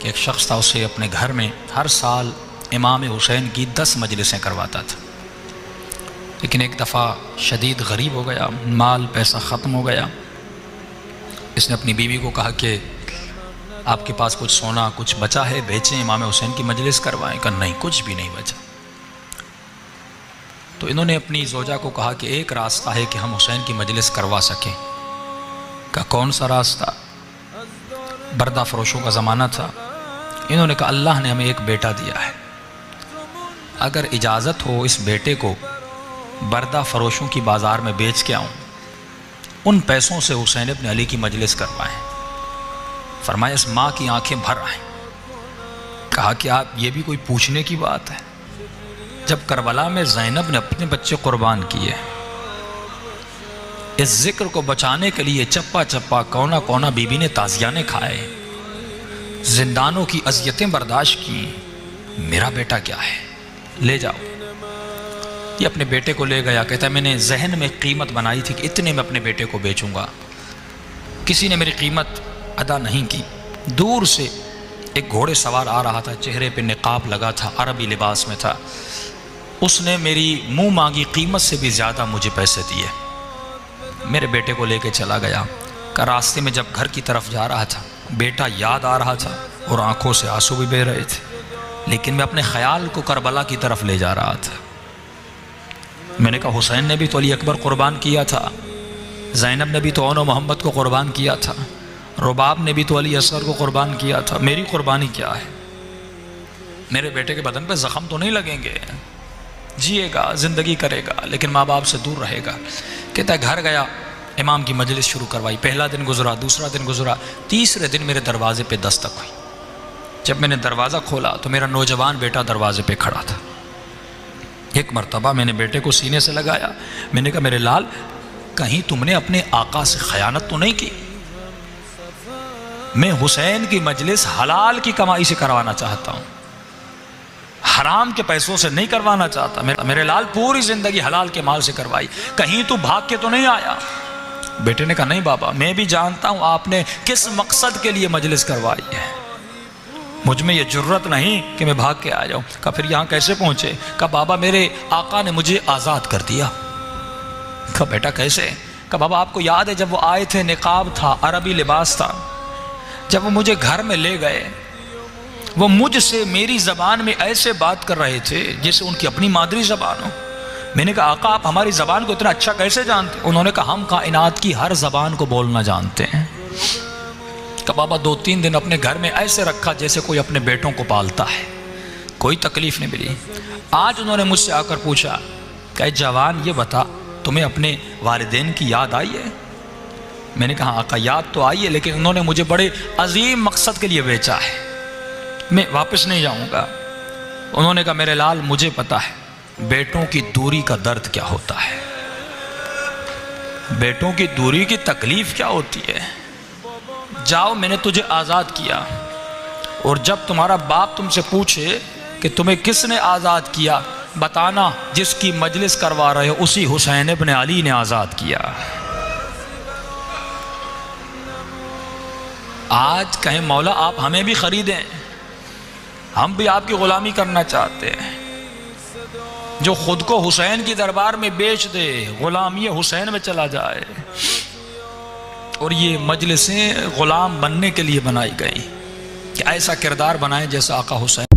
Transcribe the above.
ایک شخص تھا، اسے اپنے گھر میں ہر سال امام حسین کی 10 مجلسیں کرواتا تھا، لیکن ایک دفعہ شدید غریب ہو گیا، مال پیسہ ختم ہو گیا۔ اس نے اپنی بیوی کو کہا کہ آپ کے پاس کچھ سونا کچھ بچا ہے، بیچیں، امام حسین کی مجلس کروائیں۔ کہا نہیں، کچھ بھی نہیں بچا۔ تو انہوں نے اپنی زوجہ کو کہا کہ ایک راستہ ہے کہ ہم حسین کی مجلس کروا سکیں۔ کہا کون سا راستہ؟ بردہ فروشوں کا زمانہ تھا۔ انہوں نے کہا اللہ نے ہمیں ایک بیٹا دیا ہے، اگر اجازت ہو اس بیٹے کو بردہ فروشوں کی بازار میں بیچ کے آؤں، ان پیسوں سے حسین ابن علی کی مجلس کروائیں۔ فرمایا اس ماں کی آنکھیں بھر آئیں۔ کہا کہ آپ یہ بھی کوئی پوچھنے کی بات ہے؟ جب کربلا میں زینب نے اپنے بچے قربان کیے، اس ذکر کو بچانے کے لیے چپا چپا کونا کونا بی بی نے تازیانے کھائے، زندانوں کی اذیتیں برداشت کی، میرا بیٹا کیا ہے، لے جاؤ۔ یہ اپنے بیٹے کو لے گیا، کہتا ہے میں نے ذہن میں قیمت بنائی تھی کہ اتنے میں اپنے بیٹے کو بیچوں گا، کسی نے میری قیمت ادا نہیں کی۔ دور سے ایک گھوڑے سوار آ رہا تھا، چہرے پہ نقاب لگا تھا، عربی لباس میں تھا، اس نے میری منہ مانگی قیمت سے بھی زیادہ مجھے پیسے دیے، میرے بیٹے کو لے کے چلا گیا۔ کہ راستے میں جب گھر کی طرف جا رہا تھا، بیٹا یاد آ رہا تھا اور آنکھوں سے آنسو بھی بہہ رہے تھے، لیکن میں اپنے خیال کو کربلا کی طرف لے جا رہا تھا۔ میں نے کہا حسین نے بھی تو علی اکبر قربان کیا تھا، زینب نے بھی تو اون و محمد کو قربان کیا تھا، رباب نے بھی تو علی اصغر کو قربان کیا تھا، میری قربانی کیا ہے؟ میرے بیٹے کے بدن پہ زخم تو نہیں لگیں گے، جیے گا، زندگی کرے گا، لیکن ماں باپ سے دور رہے گا۔ کہتا ہے گھر گیا، امام کی مجلس شروع کروائی، پہلا دن گزرا، دوسرا دن گزرا، تیسرے دن میرے دروازے پہ دستک ہوئی۔ جب میں نے دروازہ کھولا تو میرا نوجوان بیٹا دروازے پہ کھڑا تھا۔ ایک مرتبہ میں نے بیٹے کو سینے سے لگایا، میں نے کہا میرے لال، کہیں تم نے اپنے آقا سے خیانت تو نہیں کی؟ میں حسین کی مجلس حلال کی کمائی سے کروانا چاہتا ہوں، حرام کے پیسوں سے نہیں کروانا چاہتا۔ میرے لال پوری زندگی حلال کے مال سے کروائی، کہیں تو بھاگ کے تو نہیں آیا؟ بیٹے نے کہا نہیں بابا، میں بھی جانتا ہوں آپ نے کس مقصد کے لیے مجلس کروائی ہے، مجھ میں یہ جرت نہیں کہ میں بھاگ کے آ جاؤں۔ کہا پھر یہاں کیسے پہنچے؟ کہا بابا میرے آقا نے مجھے آزاد کر دیا۔ کہا بیٹا کیسے؟ کہا بابا آپ کو یاد ہے جب وہ آئے تھے، نقاب تھا، عربی لباس تھا، جب وہ مجھے گھر میں لے گئے، وہ مجھ سے میری زبان میں ایسے بات کر رہے تھے جیسے ان کی اپنی مادری زبان ہو۔ میں نے کہا آقا آپ ہماری زبان کو اتنا اچھا کیسے جانتے؟ انہوں نے کہا ہم کائنات کی ہر زبان کو بولنا جانتے ہیں۔ کہ بابا 2-3 دن اپنے گھر میں ایسے رکھا جیسے کوئی اپنے بیٹوں کو پالتا ہے، کوئی تکلیف نہیں ملی۔ آج انہوں نے مجھ سے آ کر پوچھا کہ جوان یہ بتا تمہیں اپنے والدین کی یاد آئی ہے؟ میں نے کہا آقا یاد تو آئی ہے، لیکن انہوں نے مجھے بڑے عظیم مقصد کے لیے بیچا ہے، میں واپس نہیں جاؤں گا۔ انہوں نے کہا میرے لال مجھے پتا ہے بیٹوں کی دوری کا درد کیا ہوتا ہے، بیٹوں کی دوری کی تکلیف کیا ہوتی ہے۔ جاؤ میں نے تجھے آزاد کیا، اور جب تمہارا باپ تم سے پوچھے کہ تمہیں کس نے آزاد کیا، بتانا جس کی مجلس کروا رہے ہو اسی حسین ابن علی نے آزاد کیا۔ آج کہیں مولا آپ ہمیں بھی خریدیں، ہم بھی آپ کی غلامی کرنا چاہتے ہیں۔ جو خود کو حسین کی دربار میں بیچ دے، غلامی حسین میں چلا جائے۔ اور یہ مجلسیں غلام بننے کے لیے بنائی گئی کہ ایسا کردار بنائیں جیسا آقا حسین